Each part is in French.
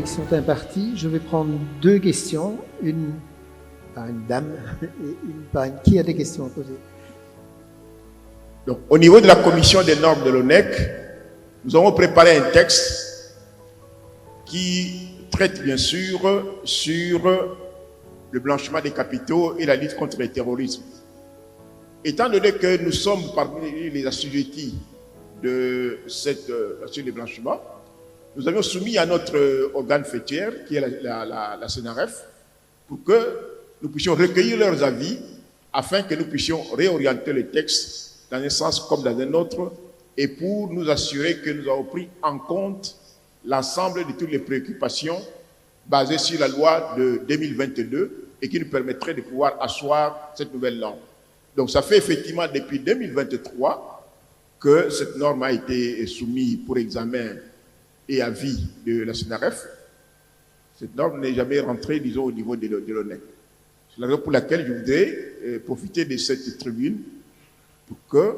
qui sont imparties. Je vais prendre deux questions, une par une dame et une par une. Qui a des questions à poser? Donc, au niveau de la commission des normes de l'ONEC, nous avons préparé un texte qui traite bien sûr sur le blanchiment des capitaux et la lutte contre le terrorisme. Étant donné que nous sommes parmi les assujettis de cette action de blanchiment, nous avions soumis à notre organe fêtière, qui est la CNRF, pour que nous puissions recueillir leurs avis afin que nous puissions réorienter le texte dans un sens comme dans un autre et pour nous assurer que nous avons pris en compte l'ensemble de toutes les préoccupations basées sur la loi de 2022 et qui nous permettrait de pouvoir asseoir cette nouvelle norme. Donc ça fait effectivement depuis 2023 que cette norme a été soumise pour examen et avis de la CNRF. Cette norme n'est jamais rentrée, disons, au niveau de l'ONEC. C'est la raison pour laquelle je voudrais profiter de cette tribune pour que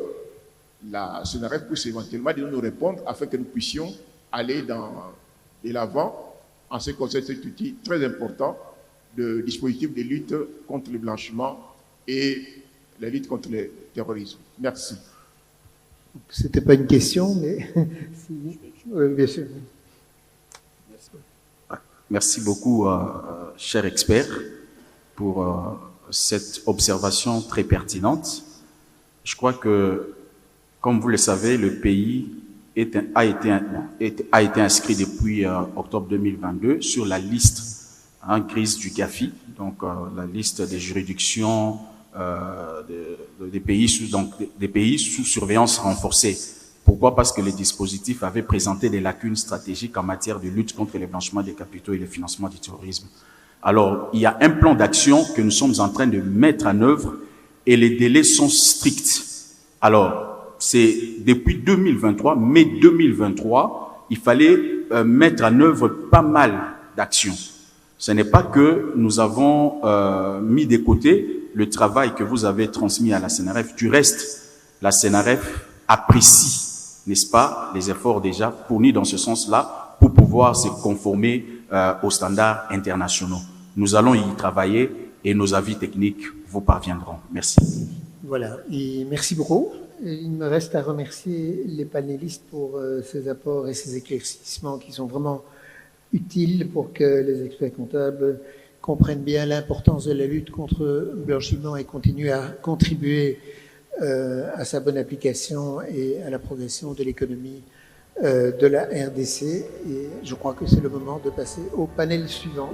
la CNRF puisse éventuellement nous répondre afin que nous puissions aller de l'avant en ce qui concerne cet outil très important de dispositif de lutte contre le blanchiment et la lutte contre le terrorisme. Merci. Ce n'était pas une question, mais oui, bien sûr. Merci beaucoup, cher expert, pour cette observation très pertinente. Je crois que, comme vous le savez, le pays a été inscrit depuis octobre 2022 sur la liste grise du GAFI, donc la liste des juridictions des pays sous surveillance renforcée. Pourquoi? Parce que les dispositifs avaient présenté des lacunes stratégiques en matière de lutte contre le blanchiment des capitaux et le financement du terrorisme. Alors, il y a un plan d'action que nous sommes en train de mettre en œuvre et les délais sont stricts. Alors, c'est depuis 2023, mai 2023, il fallait mettre en œuvre pas mal d'actions. Ce n'est pas que nous avons mis de côté le travail que vous avez transmis à la CNRF. Du reste, la CNRF apprécie, n'est-ce pas, les efforts déjà fournis dans ce sens-là pour pouvoir se conformer aux standards internationaux. Nous allons y travailler et nos avis techniques vous parviendront. Merci. Voilà, et merci beaucoup. Il me reste à remercier les panélistes pour ces apports et ces éclaircissements qui sont vraiment utiles pour que les experts comptables comprennent bien l'importance de la lutte contre le blanchiment et continuent à contribuer à sa bonne application et à la progression de l'économie de la RDC. Et je crois que c'est le moment de passer au panel suivant.